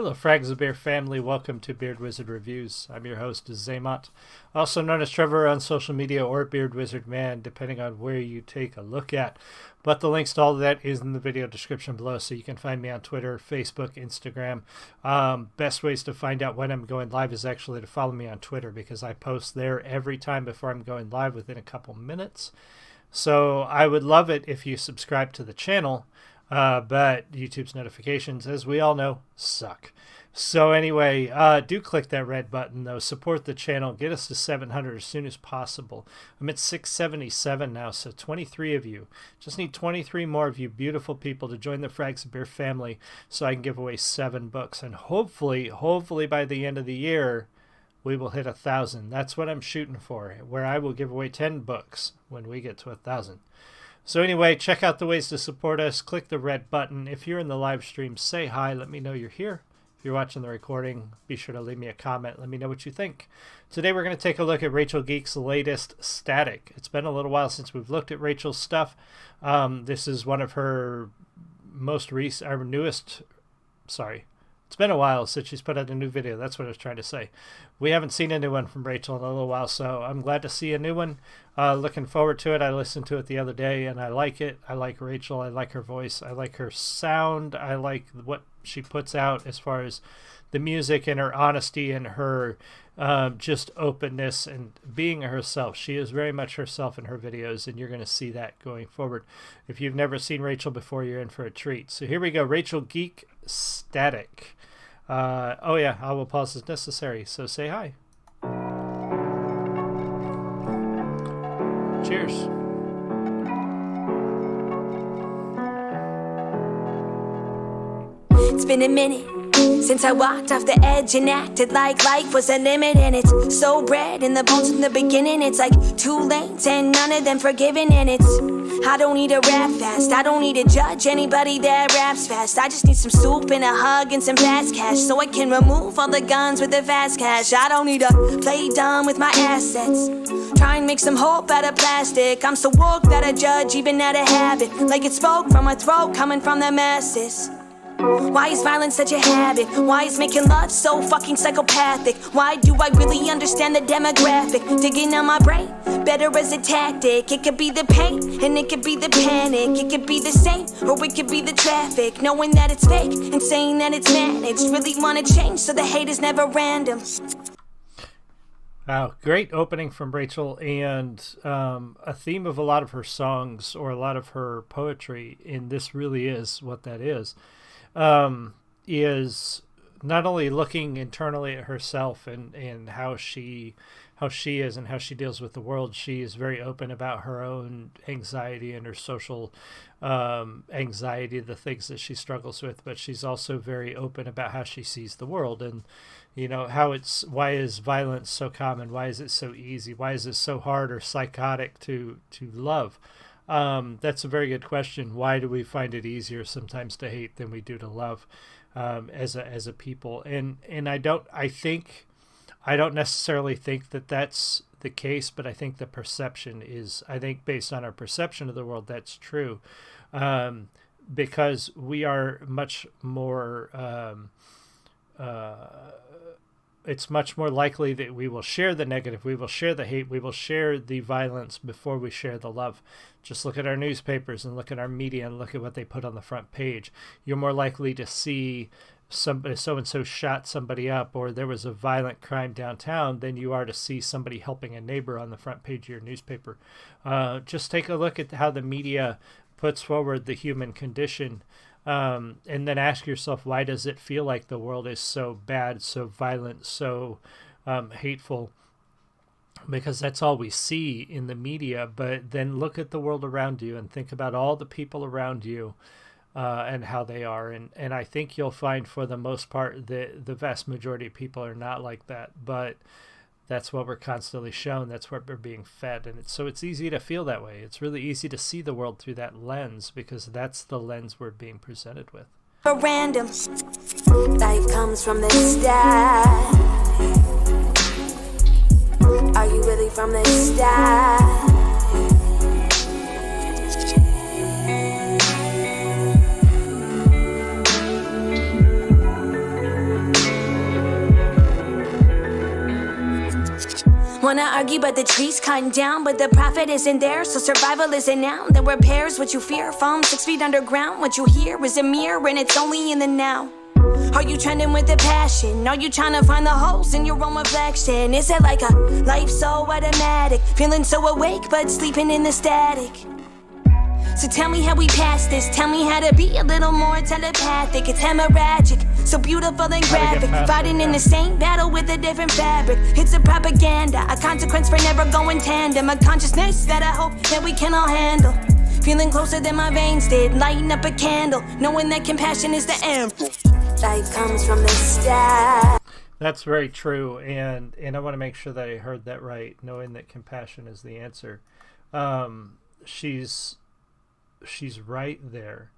Hello, Frags of Beer family. Welcome to Beard Wizard Reviews. I'm your host, Zaymont, also known as Trevor on social media or Beard Wizard Man, depending on where you take a look at. But the links to all of that is in the video description below, so you can find me on Twitter, Facebook, Instagram. Best ways to find out when I'm going live is actually to follow me on Twitter, because I post there every time before I'm going live within a couple minutes. So I would love it if you subscribe to the channel. But YouTube's notifications, as we all know, suck. So anyway, do click that red button, though. Support the channel. Get us to 700 as soon as possible. I'm at 677 now, so 23 of you. Just need 23 more of you beautiful people to join the Frags of Beer family so I can give away 7 books. And hopefully by the end of the year, we will hit 1,000. That's what I'm shooting for, where I will give away 10 books when we get to 1,000. So anyway, check out the ways to support us. Click the red button. If you're in the live stream, say hi. Let me know you're here. If you're watching the recording, be sure to leave me a comment. Let me know what you think. Today we're going to take a look at Rachel Geek's latest, Static. It's been a little while since we've looked at Rachel's stuff. This is one of her newest. It's been a while since she's put out a new video. That's what I was trying to say. We haven't seen a new one from Rachel in a little while, so I'm glad to see a new one. Looking forward to it. I listened to it the other day, and I like it. I like Rachel. I like her voice. I like her sound. I like what she puts out as far as the music and her honesty and her just openness and being herself. She is very much herself in her videos, and you're going to see that going forward. If you've never seen Rachel before, you're in for a treat. So here we go. Rachel Geek, Static. Oh yeah, I will pause as necessary, so say hi. Cheers. It's been a minute since I walked off the edge and acted like life was a limit, and it's so bred in the bones from the beginning. It's like 2 lanes and none of them forgiven, and it's I don't need a rap fast, I don't need to judge anybody that raps fast. I just need some soup and a hug and some fast cash, so I can remove all the guns with the fast cash. I don't need to play dumb with my assets, try and make some hope out of plastic. I'm so woke that I judge even out of habit, like it spoke from my throat coming from the masses. Why is violence such a habit? Why is making love so fucking psychopathic? Why do I really understand the demographic? Digging on my brain, better as a tactic. It could be the pain, and it could be the panic. It could be the same, or it could be the traffic. Knowing that it's fake, and saying that it's managed. Really wanna change, so the hate is never random. Wow, great opening from Rachel, and a theme of a lot of her songs, or a lot of her poetry, and this really is what that is not only looking internally at herself and how she is and how she deals with the world. She is very open about her own anxiety and her social anxiety, the things that she struggles with, but she's also very open about how she sees the world, and you know why is violence so common? Why is it so easy? Why is it so hard or psychotic to love? That's a very good question. Why do we find it easier sometimes to hate than we do to love as a people? And I don't necessarily think that that's the case, but I think the perception is, I think based on our perception of the world, that's true. Because we are much more, it's much more likely that we will share the negative, we will share the hate, we will share the violence before we share the love. Just look at our newspapers and look at our media and look at what they put on the front page. You're more likely to see somebody, so-and-so shot somebody up, or there was a violent crime downtown, than you are to see somebody helping a neighbor on the front page of your newspaper. Just take a look at how the media puts forward the human condition. And then ask yourself, why does it feel like the world is so bad, so violent, so hateful? Because that's all we see in the media. But then look at the world around you and think about all the people around you and how they are. And I think you'll find, for the most part, that the vast majority of people are not like that. But that's what we're constantly shown. That's what we're being fed. And so it's easy to feel that way. It's really easy to see the world through that lens, because that's the lens we're being presented with. A random life comes from the start. Are you really from the start? Wanna argue but the tree's cutting down, but the profit isn't there, so survival isn't now. The repairs what you fear, falling 6 feet underground. What you hear is a mirror and it's only in the now. Are you trending with the passion? Are you trying to find the holes in your own reflection? Is it like a life so automatic, feeling so awake but sleeping in the static? So tell me how we pass this, tell me how to be a little more telepathic. It's hemorrhagic, so beautiful and graphic, fighting in the same battle with a different fabric. It's a propaganda, a consequence for never going tandem, a consciousness that I hope that we can all handle. Feeling closer than my veins did, lighting up a candle, knowing that compassion is the answer. Life comes from the start. That's very true, and I want to make sure that I heard that right, knowing that compassion is the answer. She's right there.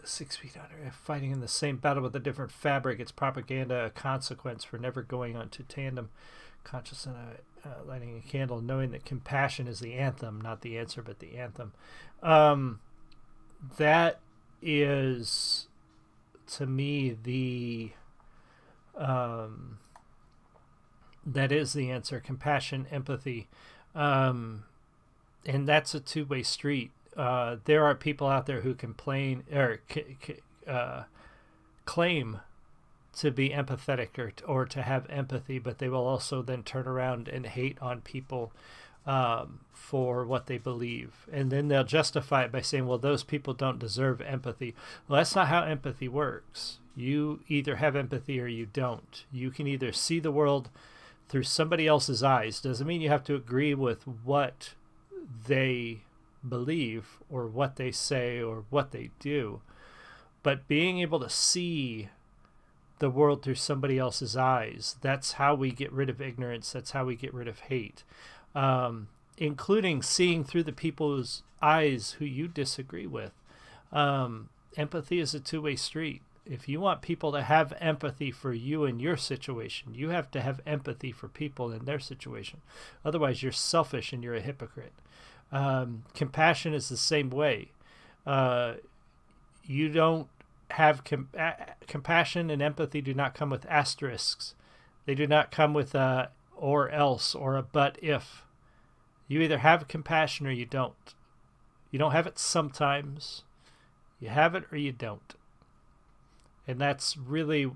6 feet under, fighting in the same battle with a different fabric. It's propaganda, a consequence for never going on to tandem. Consciousness, lighting a candle, knowing that compassion is the anthem, not the answer, but the anthem. That is, to me, that is the answer. Compassion, empathy. And that's a two-way street. There are people out there who complain or claim to be empathetic or to have empathy, but they will also then turn around and hate on people for what they believe. And then they'll justify it by saying, well, those people don't deserve empathy. Well, that's not how empathy works. You either have empathy or you don't. You can either see the world through somebody else's eyes. Doesn't mean you have to agree with what they believe or what they say or what they do, but being able to see the world through somebody else's eyes, that's how we get rid of ignorance. That's how we get rid of hate, including seeing through the people's eyes who you disagree with. Empathy is a two-way street. If you want people to have empathy for you and your situation, you have to have empathy for people in their situation. Otherwise, you're selfish and you're a hypocrite. Compassion is the same way. You don't have compassion and empathy do not come with asterisks. They do not come with a or else or a but if. You either have compassion or you don't. You don't have it sometimes. You have it or you don't. And that's really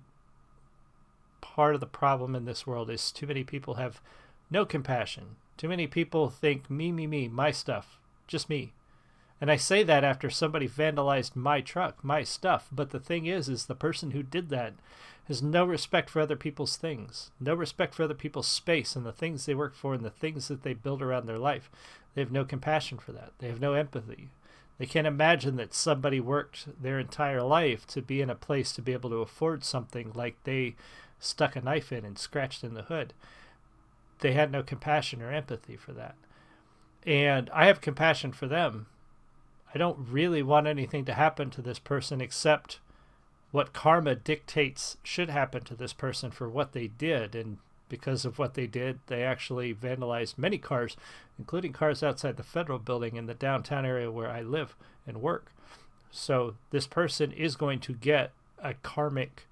part of the problem in this world, is too many people have no compassion. Too many people think me, my stuff, just me. And I say that after somebody vandalized my truck, my stuff. But the thing is the person who did that has no respect for other people's things, no respect for other people's space and the things they work for and the things that they build around their life. They have no compassion for that. They have no empathy. They can't imagine that somebody worked their entire life to be in a place to be able to afford something like they stuck a knife in and scratched in the hood. They had no compassion or empathy for that. And I have compassion for them. I don't really want anything to happen to this person except what karma dictates should happen to this person for what they did. And because of what they did, they actually vandalized many cars, including cars outside the federal building in the downtown area where I live and work. So this person is going to get a karmic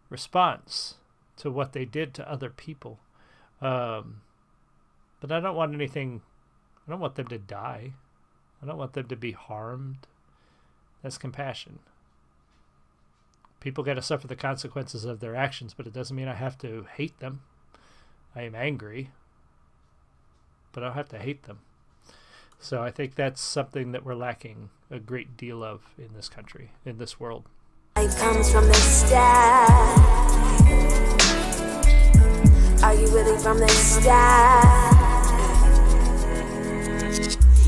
response to what they did to other people. But I don't want anything, I don't want them to die. I don't want them to be harmed. That's compassion. People got to suffer the consequences of their actions, but it doesn't mean I have to hate them. I am angry, but I don't have to hate them. So I think that's something that we're lacking a great deal of in this country, in this world. Life comes from the start. Are you really from the start?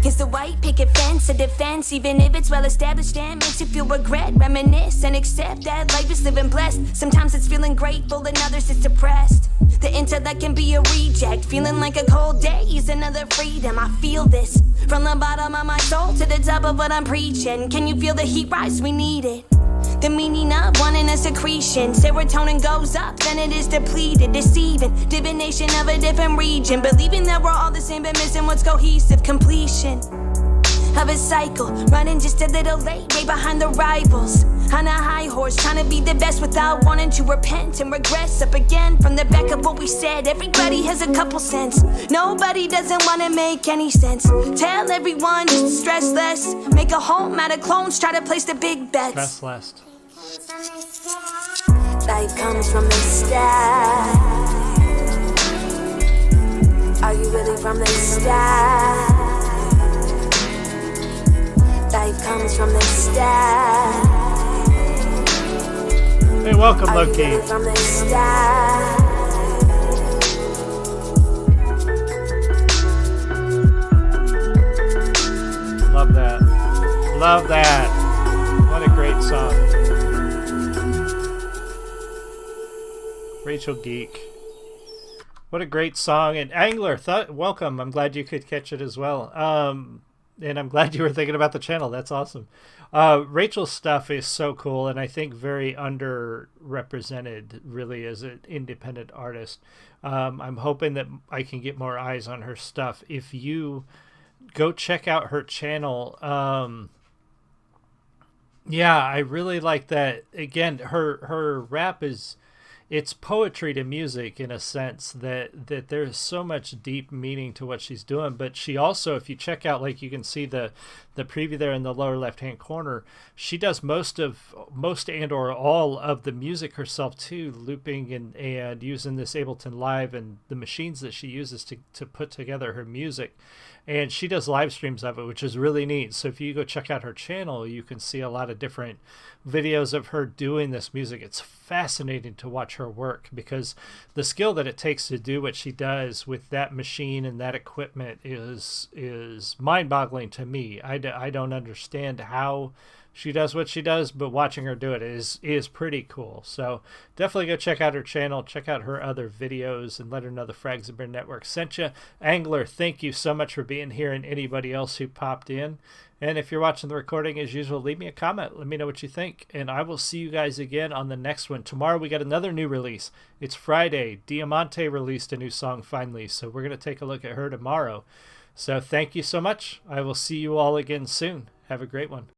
Is the white picket fence a defense, even if it's well established and makes you feel regret? Reminisce and accept that life is living blessed. Sometimes it's feeling grateful and others it's depressed. The intellect can be a reject, feeling like a cold day is another freedom. I feel this from the bottom of my soul to the top of what I'm preaching. Can you feel the heat rise? We need it. The meaning of wanting a secretion. Serotonin goes up, then it is depleted. Deceiving, divination of a different region. Believing that we're all the same, but missing what's cohesive. Completion of a cycle, running just a little late, way behind the rivals. On a high horse, trying to be the best without wanting to repent and regress. Up again from the back of what we said. Everybody has a couple cents. Nobody doesn't want to make any sense. Tell everyone just to stress less. Make a home out of clones, try to place the big bets. Stress less. Light comes from the sky. Are you really from the sky? Life comes from the sky. Hey, welcome, Loki. Really from the sky? Love that. Love that. What a great song. Rachel Geek. What a great song. And Angler, welcome. I'm glad you could catch it as well. And I'm glad you were thinking about the channel. That's awesome. Rachel's stuff is so cool, and I think very underrepresented, really, as an independent artist. I'm hoping that I can get more eyes on her stuff. If you go check out her channel, yeah, I really like that. Again, her rap is... it's poetry to music in a sense that there's so much deep meaning to what she's doing. But she also, if you check out, like you can see the preview there in the lower left-hand corner, she does most and or all of the music herself too, looping and using this Ableton Live and the machines that she uses to put together her music. And she does live streams of it, which is really neat. So if you go check out her channel, you can see a lot of different videos of her doing this music. It's fascinating to watch her work because the skill that it takes to do what she does with that machine and that equipment is mind-boggling to me. I don't understand how she does what she does, but watching her do it is pretty cool. So definitely go check out her channel, check out her other videos, and let her know the Frags of Bear Network sent you. Angler, thank you so much for being here, and anybody else who popped in. And if you're watching the recording, as usual, leave me a comment. Let me know what you think, and I will see you guys again on the next one. Tomorrow we got another new release. It's Friday. Diamante released a new song finally, so we're going to take a look at her tomorrow. So thank you so much. I will see you all again soon. Have a great one.